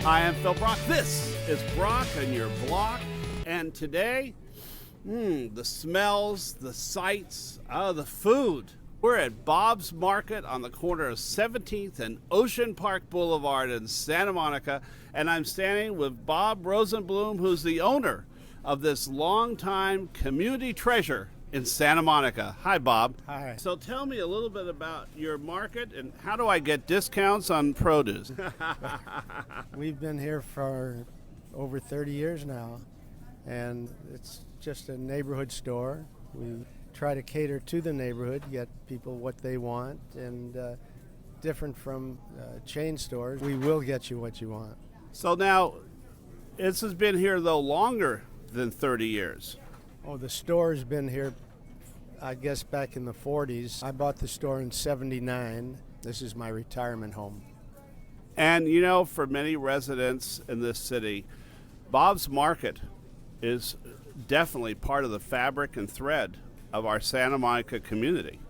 Hi, I'm Phil Brock. This is Brock on your block. And today, the smells, the sights, the food. We're at Bob's Market on the corner of 17th and Ocean Park Boulevard in Santa Monica. And I'm standing with Bob Rosenbloom, who's the owner of this longtime community treasure in Santa Monica. Hi, Bob. Hi. So tell me a little bit about your market and how do I get discounts on produce? We've been here for over 30 years now, and it's just a neighborhood store. We try to cater to the neighborhood, get people what they want, and different from chain stores, we will get you what you want. So now, this has been here, though, longer than 30 years. Oh, the store's been here, I guess, back in the 40s. I bought the store in 79. This is my retirement home. And, you know, for many residents in this city, Bob's Market is definitely part of the fabric and thread of our Santa Monica community.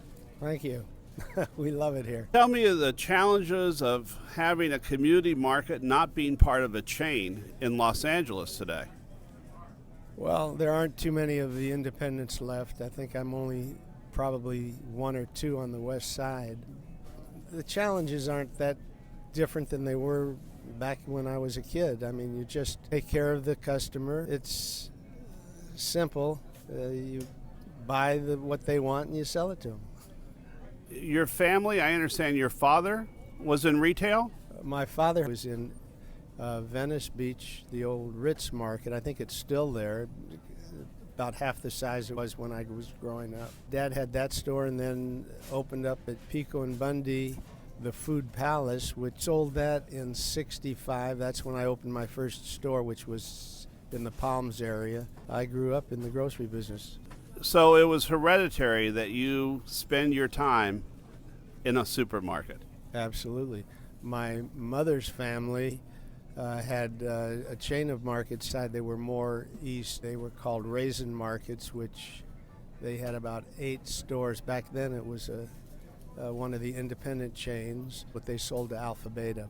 Thank you. We love it here. Tell me the challenges of having a community market not being part of a chain in Los Angeles today. Well, there aren't too many of the independents left. I think I'm only probably one or two on the west side. The challenges aren't that different than they were back when I was a kid. I mean, you just take care of the customer. It's simple. You buy what they want and you sell it to them. Your family, I understand your father was in retail? My father was in Venice Beach, the old Ritz market. I think it's still there, about half the size it was when I was growing up. Dad had that store and then opened up at Pico and Bundy, the Food Palace, which sold that in 65. That's when I opened my first store, which was in the Palms area. I grew up in the grocery business. So it was hereditary that you spend your time in a supermarket. Absolutely. My mother's family had a chain of markets. They were more east. They were called Raisin Markets, which they had about 8 stores. Back then it was one of the independent chains, but they sold to Alpha Beta.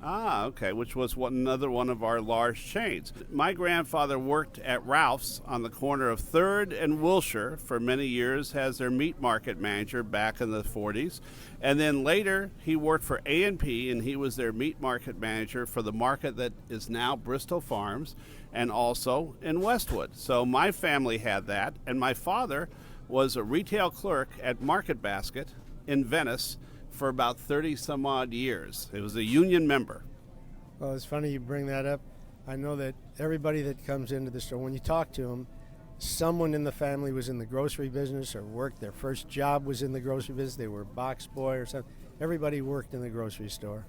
Ah, okay, which was another one of our large chains. My grandfather worked at Ralph's on the corner of 3rd and Wilshire for many years as their meat market manager back in the 40s. And then later he worked for A&P and he was their meat market manager for the market that is now Bristol Farms and also in Westwood. So my family had that, and my father was a retail clerk at Market Basket in Venice for about 30 some odd years. It was a union member. Well, it's funny you bring that up. I know that everybody that comes into the store, when you talk to them, someone in the family was in the grocery business or worked, their first job was in the grocery business, they were a box boy or something. Everybody worked in the grocery store.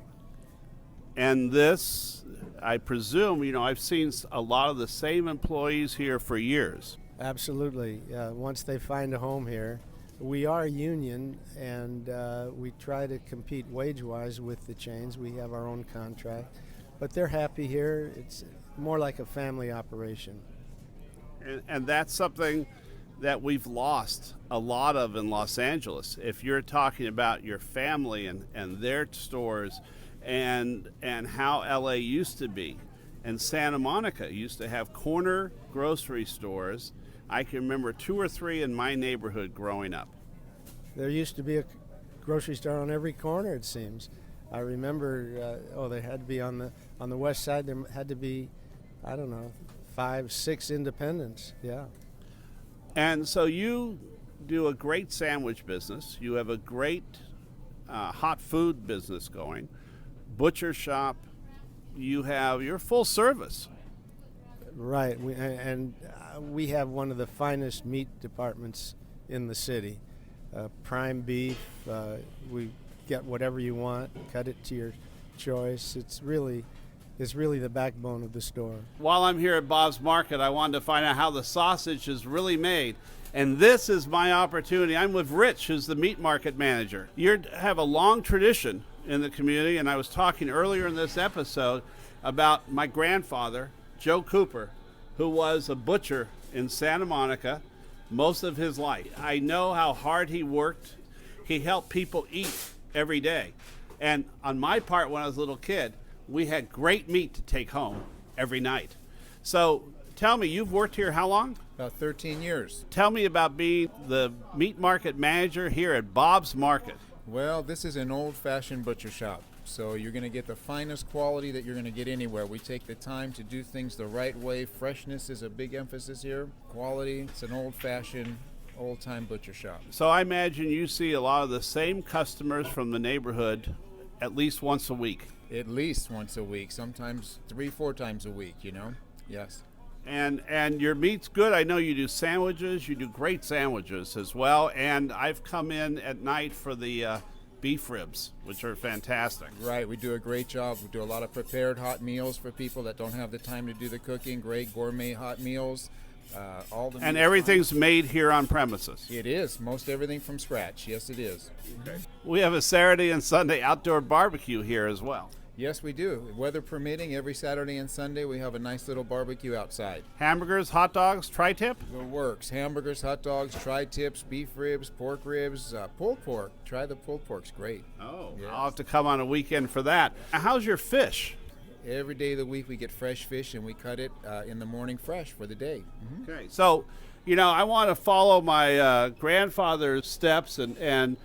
And this, I presume, you know, I've seen a lot of the same employees here for years. Absolutely. Once they find a home here, we are union, and we try to compete wage-wise with the chains. We have our own contract, but they're happy here. It's more like a family operation. And that's something that we've lost a lot of in Los Angeles. If you're talking about your family and their stores and how LA used to be, and Santa Monica used to have corner grocery stores. I can remember 2 or 3 in my neighborhood growing up. There used to be a grocery store on every corner, it seems. I remember, there had to be on the west side, there had to be, 5, 6 independents, yeah. And so you do a great sandwich business. You have a great hot food business going, butcher shop. You're full service. Right, we have one of the finest meat departments in the city. Prime beef, we get whatever you want, cut it to your choice. It's really the backbone of the store. While I'm here at Bob's Market, I wanted to find out how the sausage is really made. And this is my opportunity. I'm with Rich, who's the meat market manager. You have a long tradition in the community, and I was talking earlier in this episode about my grandfather, Joe Cooper, who was a butcher in Santa Monica most of his life. I know how hard he worked. He helped people eat every day. And on my part, when I was a little kid, we had great meat to take home every night. So tell me, you've worked here how long? About 13 years. Tell me about being the meat market manager here at Bob's Market. Well, this is an old-fashioned butcher shop, so you're going to get the finest quality that you're going to get anywhere. We take the time to do things the right way. Freshness is a big emphasis here. Quality, it's an old-fashioned, old-time butcher shop. So I imagine you see a lot of the same customers from the neighborhood at least once a week. At least once a week, sometimes 3-4 times a week, you know? Yes. And your meat's good. I know you do sandwiches. You do great sandwiches as well. And I've come in at night for the beef ribs, which are fantastic. Right, we do a great job. We do a lot of prepared hot meals for people that don't have the time to do the cooking. Great gourmet hot meals. And everything's made here on premises. It is. Most everything from scratch. Yes, it is. Okay. We have a Saturday and Sunday outdoor barbecue here as well. Yes, we do. Weather permitting, every Saturday and Sunday we have a nice little barbecue outside. Hamburgers, hot dogs, tri-tip? The works. Hamburgers, hot dogs, tri-tips, beef ribs, pork ribs, pulled pork. Try the pulled pork's great. Oh, yes. I'll have to come on a weekend for that. How's your fish? Every day of the week we get fresh fish and we cut it in the morning fresh for the day. Mm-hmm. Okay, so, I want to follow my grandfather's steps and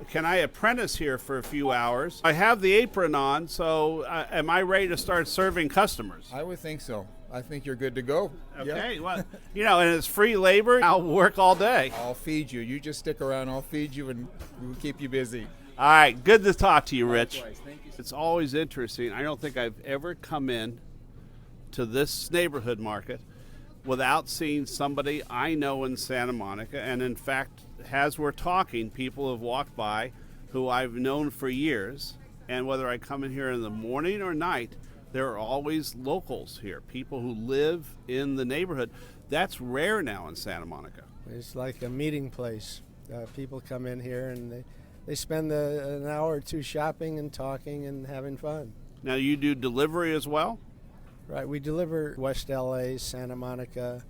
can I apprentice here for a few hours? I have the apron on, so am I ready to start serving customers? I would think so. I think you're good to go. Okay, well, and it's free labor. I'll work all day. I'll feed you. You just stick around. I'll feed you and we'll keep you busy. All right, good to talk to you, Rich. Likewise. Thank you. It's always interesting. I don't think I've ever come in to this neighborhood market without seeing somebody I know in Santa Monica. And in fact, as we're talking, people have walked by who I've known for years. And whether I come in here in the morning or night, there are always locals here, people who live in the neighborhood. That's rare now in Santa Monica. It's like a meeting place. People come in here and they spend an hour or two shopping and talking and having fun. Now, you do delivery as well? Right, we deliver West LA, Santa Monica.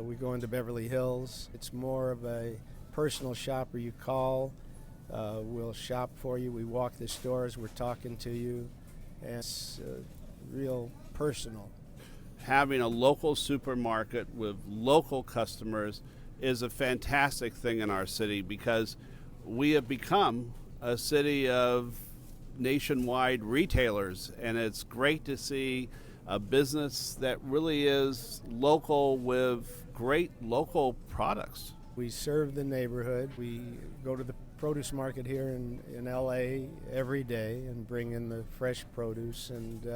We go into Beverly Hills. It's more of a personal shop where you call. We'll shop for you. We walk the stores. We're talking to you. And it's real personal. Having a local supermarket with local customers is a fantastic thing in our city because we have become a city of nationwide retailers, and it's great to see a business that really is local with great local products. We serve the neighborhood. We go to the produce market here in LA every day and bring in the fresh produce, and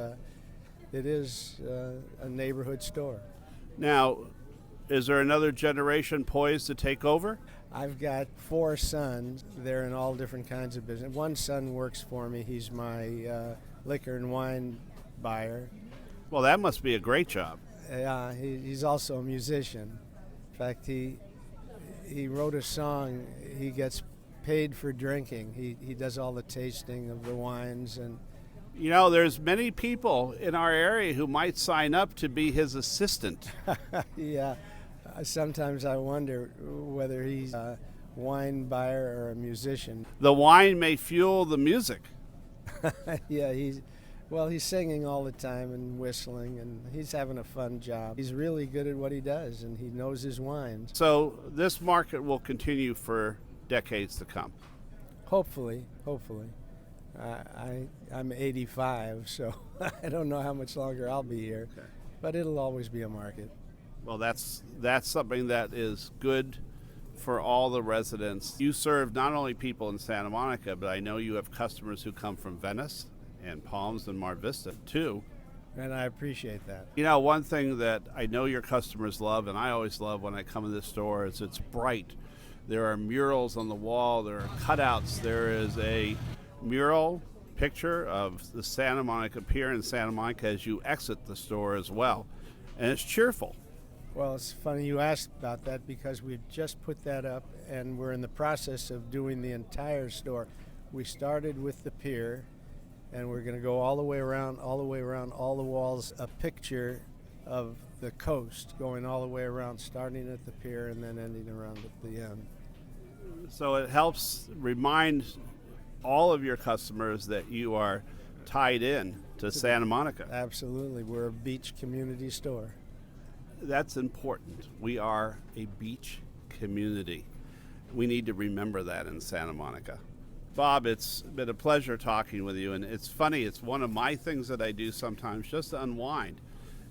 it is a neighborhood store. Now, is there another generation poised to take over? I've got 4 sons. They're in all different kinds of business. One son works for me. He's my liquor and wine buyer. Well, that must be a great job. Yeah, he's also a musician. In fact, he wrote a song. He gets paid for drinking. He does all the tasting of the wines. And there's many people in our area who might sign up to be his assistant. Yeah. Sometimes I wonder whether he's a wine buyer or a musician. The wine may fuel the music. Yeah, he's singing all the time and whistling, and he's having a fun job. He's really good at what he does, and he knows his wines. So this market will continue for decades to come. Hopefully. I'm 85, so I don't know how much longer I'll be here, Okay. But it'll always be a market. Well, that's something that is good for all the residents. You serve not only people in Santa Monica, but I know you have customers who come from Venice and Palms and Mar Vista too. And I appreciate that. One thing that I know your customers love, and I always love when I come in this store, is it's bright. There are murals on the wall, there are cutouts, there is a mural picture of the Santa Monica Pier in Santa Monica as you exit the store as well. And it's cheerful. Well, it's funny you asked about that because we've just put that up and we're in the process of doing the entire store. We started with the pier and we're going to go all the way around all the walls, a picture of the coast going all the way around, starting at the pier and then ending around at the end. So it helps remind all of your customers that you are tied in to Santa Monica. Absolutely. We're a beach community store. That's important. We are a beach community. We need to remember that in Santa Monica. Bob, it's been a pleasure talking with you, and it's funny, it's one of my things that I do sometimes just to unwind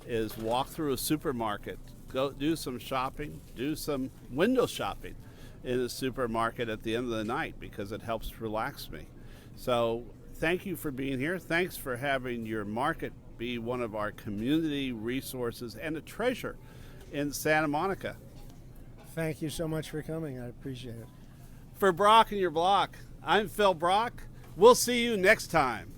is walk through a supermarket, go do some shopping, do some window shopping in a supermarket at the end of the night because it helps relax me. So thank you for being here. Thanks for having your market be one of our community resources and a treasure in Santa Monica. Thank you so much for coming. I appreciate it. For Brock and Your Block, I'm Phil Brock. We'll see you next time.